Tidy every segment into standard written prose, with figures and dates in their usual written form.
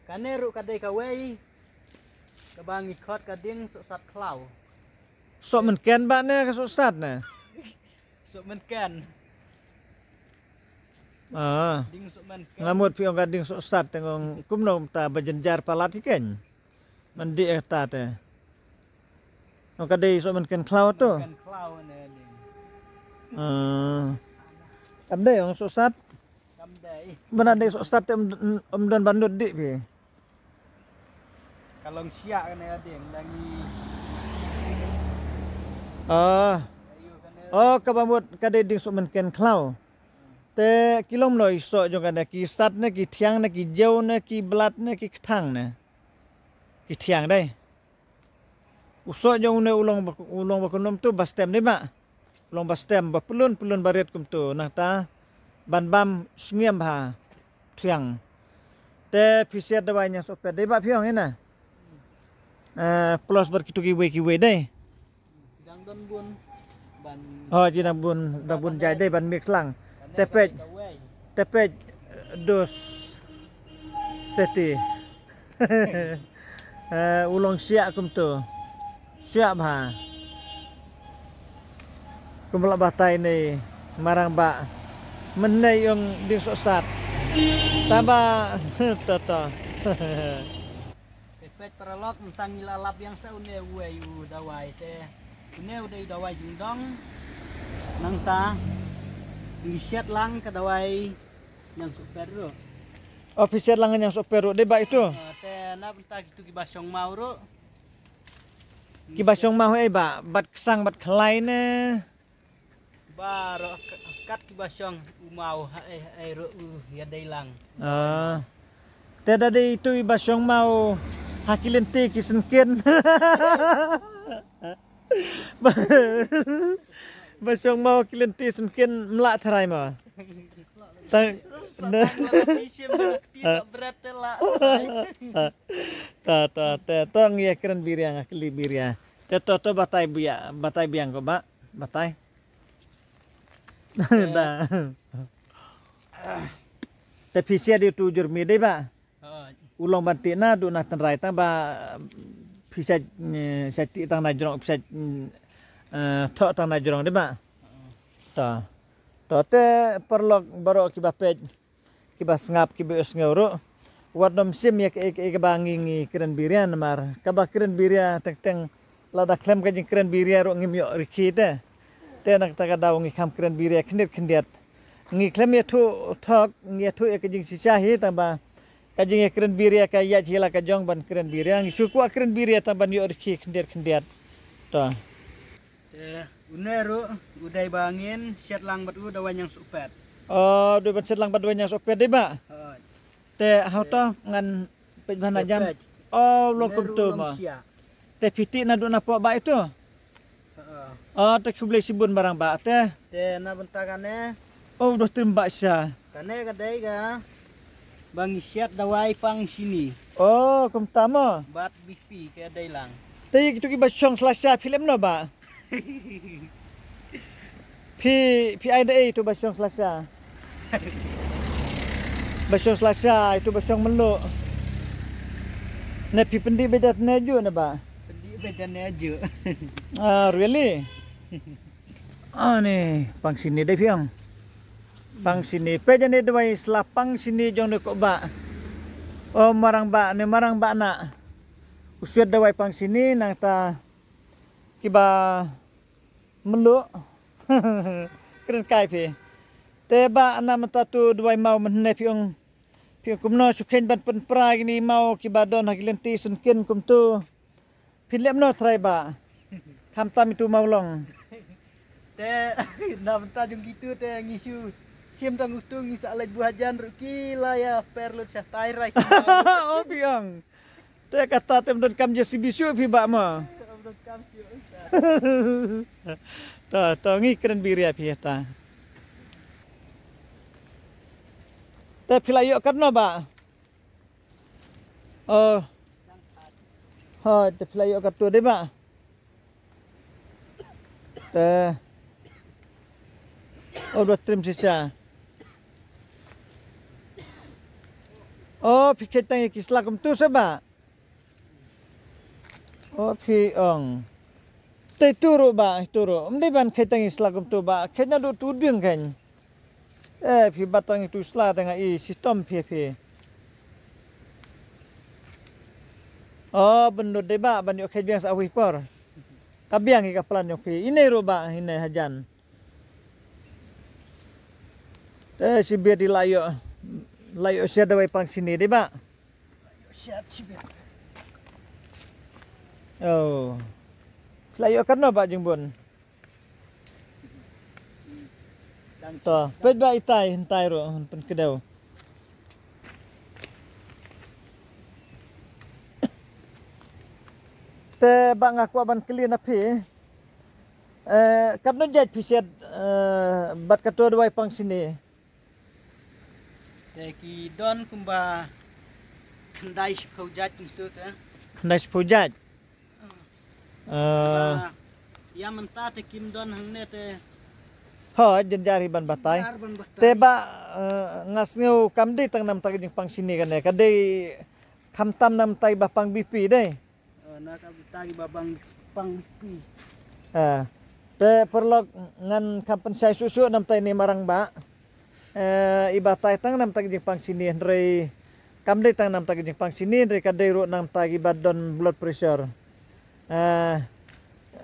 Kaneru kadai kawai kebangi khot kading sok sat klau. Sok men ken ba ne ka sok sat ne. Sok men kan. Ding sok men kan. Ngamut piong kading sok sat tengong kumnom ta bajenjar palat iken. Mandi eta te. Ong kadai sok men ken klau tu. Kan klau ne ding. Amdai ong sok sat. Kamdai. Benar dai sok sat om dan bandut dik pi. Kalong siak kan ding lagi. Kabamut kadai ding sok men ken klau. Te kilom lo iso jong kada ki sat ne ki thiang ne ki jau ne ki blat ne ki thang ne. Ki thiang dai. Usok jong ne ulong bakunom tu bastem ni ba. Ulong bastem ba pelun baret kum tu nah ta ban bam sngiem ha thiang. Te pisiat dawainya sok pet dai ba phiong ina. Plus berkitu kiwe dai. Dang don bun ban. Jinang bun jai dai ban mix lang. Tepej dos seti. Ulong siak kum tu. Siap ha. Kumla batai ni marang ba. Menai yung ding sok sat. Taba toto. Tepej peralok mentang ilalap yang saune wayu dawai te. Une udah dawai jundong. Nang ta Pisiat lang kadawai yang super ro. Pisiat lang yang super ro deba itu. Te na bentar gitu kibasyong mau ro. Kibasyong mau ba bat kesang bat kelai ne. Baro kat kibasyong umau ro ya dailang. Te dadi itu ibasyong mau hakilente kisenken. Basyong mau kilenti semkin melak terai ma. Tang tong ya keren biria ngakli biria. Te to batai biang ko ba? Batai. Te pisia di tujur mi dei ba. Ulong bantina du na tenrai tang ba pisia sati tang na jong pisia thok tang na jurong de ba to te perlok baro ki bapej ki basngap ki beus ngoro wadom sim ya ke bangi ngi keren birian mar ka ba keren biria teng lada klem ka jing keren biria ro ngim yo riki te nak ta ka daw ngi kham keren biria khndiat ngi klem ya thu thok ngi thu ke jing sisa hi tang ba ka jing keren biria ka ya chila ka jong ban keren biria ngi su kwa keren biria tang ban yo riki khndiat to. Uneru udai bangin siat lang batu dawan yang supet. Dua ban siat lang batu yang supet deh ba. Te hauta ngan pej bana jam. Lokum tu ma. Te piti na do na po ba itu. Te kublai sibun barang ba te. Te na bentakane. Udah timbak sia. Kane kadai ga. Bang siat dawai pang sini. Kum tama. Bat BP ke dai lang. Te itu ki ba syong selasa film no ba. PIDA itu basyong selasa. Basyong selasa itu basyong meluk. Nepi pendi beda neju na ba? Pendi beda neju. Really? Ni pang sini deh piang. Pang sini pe jane dewai selapang sini jong de kok ba. Marang ba na. Usuat dewai pang sini nang ta kiba meluk keren kai pe te ba na mata tu dwai mau menne piong kumno sukhen ban pen pra gini mau kiba don hakilenti senken kum tu pilem no trai ba kam tam itu mau long te na mata jung gitu te ngisu sim tang utung ngisa laj buhajan ruki la ya perlu syah tairai. Piong te kata tem don kam jesi bisu pi ba ma. To ngi keren biria pieta. Te pilayo karno ba? Te pilayo kartu de ba? Te dua trim sisa. Oh, pikir tang kislah kum tu sebab. Oh, pi ong. Tei turu ba, turu. Mesti ban kaitan islah kum tu ba. Kena do tudung kan. Pi batang itu islah tengah sistem pi. Oh, benda de ba ban yo kai biang sa wi por. Kabiang ka plan yo pi. Ini ro ba, ini hajan. Si biar di layo siada wai pang sini de ba. Siap si biar. Oh. Layo kan no ba jengbon. To, pet ba itai hentai ro pen kedau. Te ba ngaku aban kelin api. Kan no jaj piset bat katua dua pang sini. Te ki don kumba kendai sepujat itu te. Kendai sepujat. Ya mentah te kim don hangne te. Ho jenjari ban batai. Te ba ngas ngeu kamdi tang nam tag jing pang sini kan kadai kamtam nam tai ba pang BP deh. Nak tagi babang pang BP. Te perlok ngan kampen sai susu nam tai ni marang ba. Ibatai tang nam tag jing pang sini ndrei kamdi tang nam tag jing pang sini ndrei kadai ro nam tagi badon blood pressure.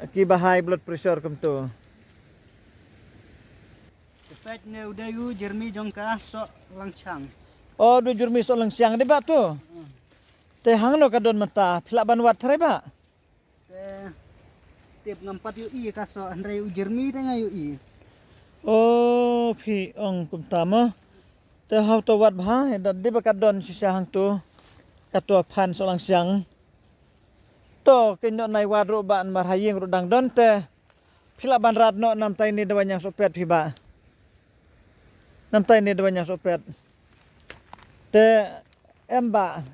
Kiba high blood pressure kum tu. Cepet ne udah yu jermi jongka sok langchang. Oh, du jermi sok langchang de ba tu. Te hang lo kadon mata phila ban wat thare ba. Te tip ngampat yu i ka sok andre u jermi te ngai yu i. Oh, phi ong kum tama. Te hau to wat bha dan de ba kadon sisa hang tu. Katua phan sok langchang. To kenyo nai wadro ba mar hayeng ro dang don te phila ban rat no nam tai ni dewan yang sopet phi ba. Nam tai ni dewan yang sopet. Te emba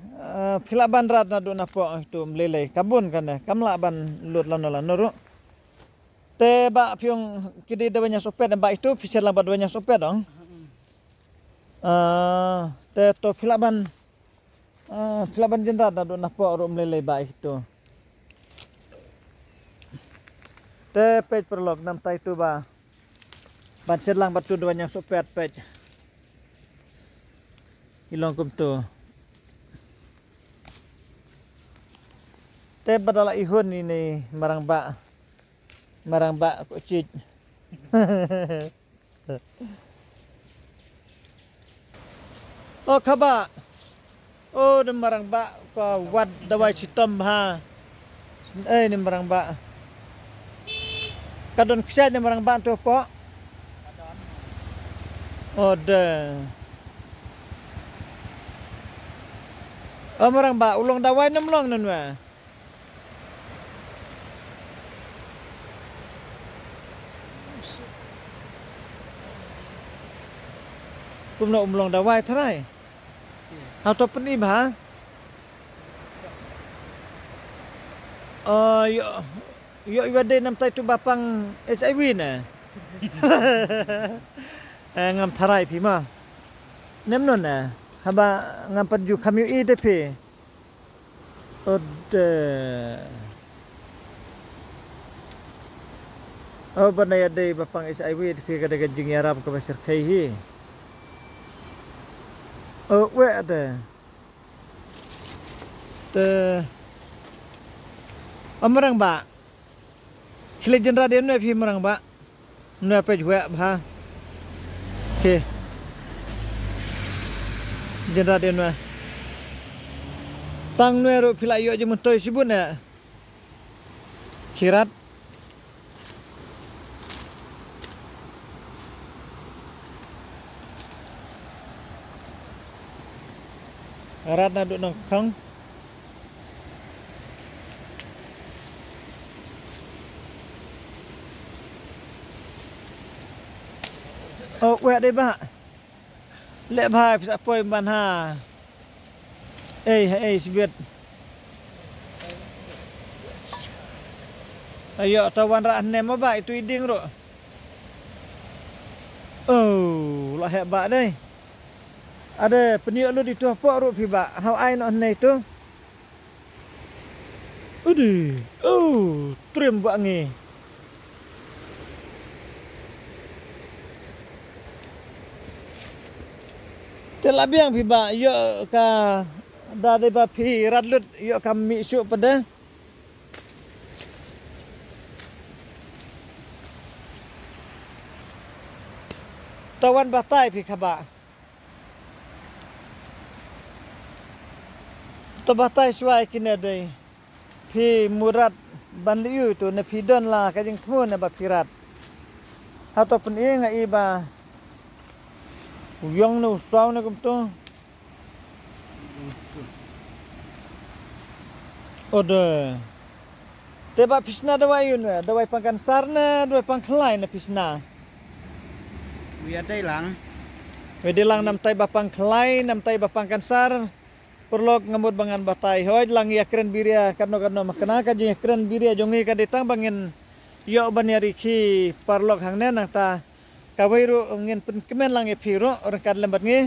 phila ban rat na do na po tu mlele kabun kan kamla ban lut lan lan ro. Te ba phiong kidi dewan yang sopet ba itu fisel lambat dewan yang sopet dong. Te to phila ban jenrat na do na po ro mlele ba itu. Te page perlok nam tai tu ba. Ban sedlang batu dua yang sopet page. Ilong kum tu. Te badala ihun ini marang ba. Marang ba ko cik. Oh khaba. Oh de marang ba ko wad dawai sitom ha. Ni marang ba. Kadon kisah ni marang bantu po. Ode. Marang ba ulong dawai nemlong nan wa. Kumno umlong dawai tharai. Hau to peni ba. Yo iwade nam tai tu bapang SIV na. Ngam tharai phi ma. Nem non na. Haba ngam paju khamyu I te phi. Ode. Oh banaya de bapang SIV te phi kada gajing Arab ka basir khai hi. Oh we ada. Te Amarang ba. Kile jenra dia nu phi marang ba. Nu apa jua ba. Okey. Jenra dia nu. Tang nu ro phila yo je muntoi sibut na. Kirat. Arat na duk nang khang. Oh, wet deh ba. Lek ba bisa poi ban ha. Sibet. Ayo tawan ra nem ba itu iding ro. Oh, lah hebat deh. ada peniuk lu di tu apa ru piba. How ai no nei tu. Udi. Oh, trim buat ngi. Telabiang piba yo ka da de ba pi radlut yo kami syuk pada. Tawan batai pi khaba. To batai suai kina dei. Pi murat banliu tu na pi don la ka jing thmun na ba pirat. Atau pun ia ngai ba uyong nu saw na kum tu. Ode. Teba pisna dawai yun na, dawai pang kansar na, dawai pang kelai na pisna. Biar day lang. Wedi lang nam tay bapang kelai, nam tay bapang kansar. Perlok ngamud bangan batay. Hoy lang ya keren biria kano makana ka jing keren biria jongi ka ditang bangin yo ban ya riki parlok hang nen nang ta kawairu ngin pen kemen lang ya piro orang kad lembat ngi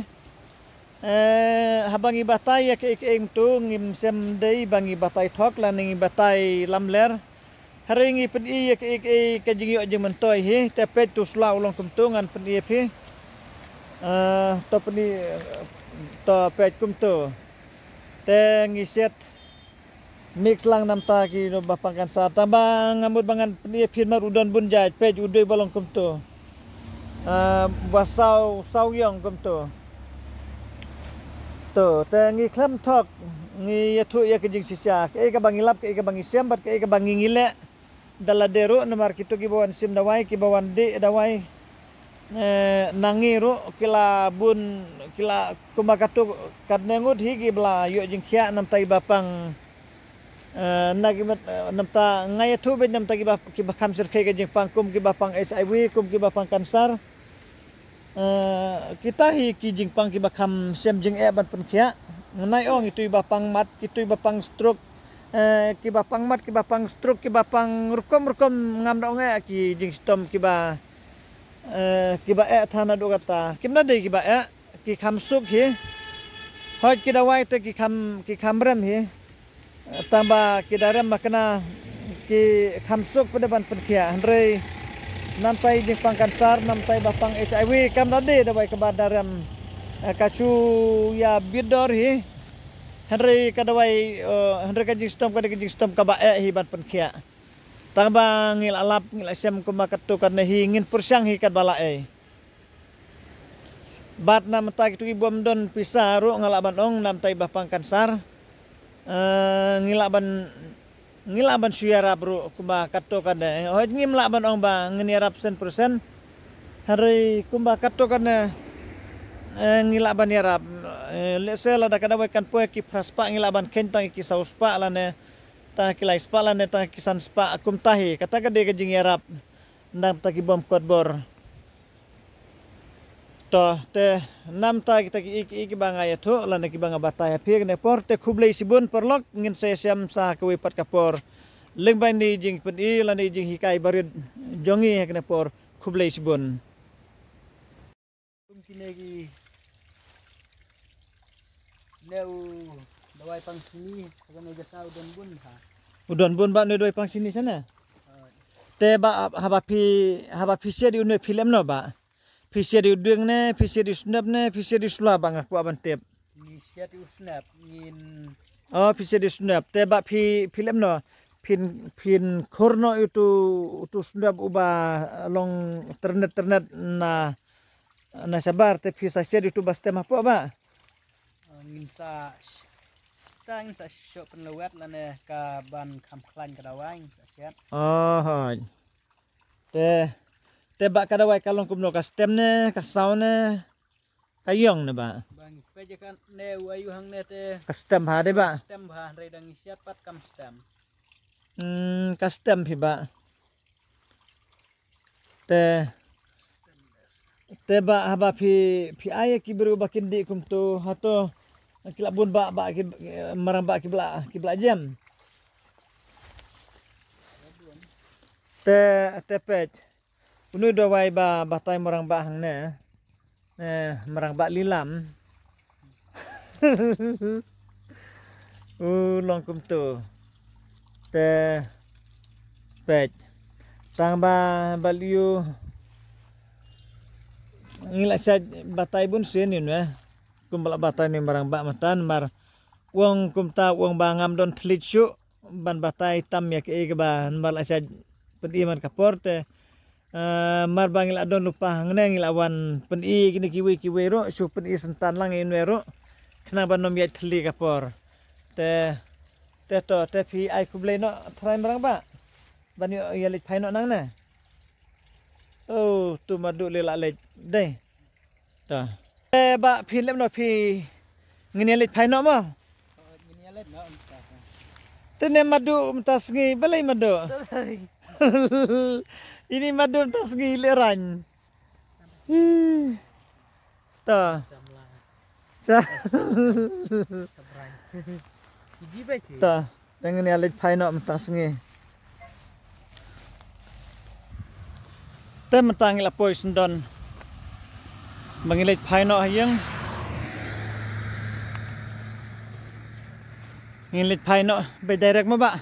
habangi batay ya ke ing tu ngim sem dei bangi batay thok lan ngi batay lamler hari ngi pen i ya ke jing yo jing mentoy hi tepet tu sla ulong kum tu ngan pen i pi to pen i to pet kum tu te ngiset mix lang nam ta ki no bapang kansar tambang ngamut bangan peni firmar udon bun jaj pej udoi balong kum tu basau sawyong kum tu te ngi klam thok ngi yathu ya kijing sisa ke ka bangi lap ke ka bangi sembat ke ka bangi ngile daladero nomor kitu ki bawan sim dawai ki bawan de dawai nangiru kila bun kila kumakatu kadnengut higi bla yo jing khia nam tai bapang nagimat nam ta ngai thu be nam ta ki bakam sir khai jing pangkum ki bapang HIV kum ki bapang kansar kita hi ki jing pang ki bakam sem jing e ban pen khia ngai ong itu bapang mat kitu bapang stroke ki bapang mat ki bapang stroke ki bapang rukom ngam dong e ki jing stom ki ba kiba thana do kata kimna dei kiba ki khamsuk hi hoi ki dawai te ki khamram hi tamba ki daram makna ki khamsuk pada ban penkhia handrei namtai jing pang kansar namtai bapang HIV kamna dei dawai ka daram kasu ya bidor hi handrei ka dawai handrei ka jing stom ka ba hi ban penkhia tambang ngil alap ngil asem kumakatu kan hingin pursang hikat balae bat nam ta kitu ibom don pisaru ngalaban ong nam tai bapang kansar ngilaban suyara bro kumakatu kan hoj ngim laban ong ba nginirap 100% hari kumakatu kan ngilaban yarap lesela da kadawai kan poe ki praspa ngilaban kentang ki sauspa lane ta kilai spalan ta kisan spa akum tahi kata ka de jing yarap nam ta ki bom kodbor to te nam ta kita ki banga ya tho lan ki banga bataya pig ne por te khublei sibun perlok ngin se siam sa kwe pat kapor lengbai ni jing pen i lan ni jing hikai barid jongi ne por khublei sibun Kumkinegi leu dawai pang sini kan aja tahu dan bun ha udon bun ba ne doi pang sini sana te ba haba pi se di une film no ba pi se di udeng ne pi se di snap ne pi se di sula bang aku aban tep ni set u snap ngin oh pi se di snap te ba pi film no pin korno itu snap uba long ternet na sabar te pi sa se di tu bas tem apa ba ngin sa tang sa shop penlewat lane ka ban khamklan ka dawai sa siat oh te ba ka dawai kalong kumno ka stem ne ka saw ne kayong ne ba bang peje kan ne ayu hang ne te ka stem ha de ba stem ha re dang siat pat kam stem ka stem hi ba te ba haba phi ay ki beru bakin di kum tu hato kilabun ba ki marang ba ki bla jam te pet unu do wai ba batai marang ba hang ne marang ba lilam long kum tu. Te pet. Tang ba baliu ngila sa batay bun senin kum bala batay ni barang ba matan mar wong kum ta wong bangam don tlichu ban batay tam ya ke ba mar sa pediman kaporte mar bangil adon lupa ngne ngilawan peni kini kiwi ro su peni sentan lang inwero kena ban nom ya tli kapor te fi ai kublai no trai barang ba ban yo ya lit phai no nang na oh tu madu le la le deh ta ba phi lem no phi ngini lit phai no mo ngini let no ta tene madu mtas ngi balai madu ini madu mtas ngi leran ta sa ta dengan ya lit phai no mtas ngi te matang la poison don mangilit phai no hayang ngilit phai no be direct mo ba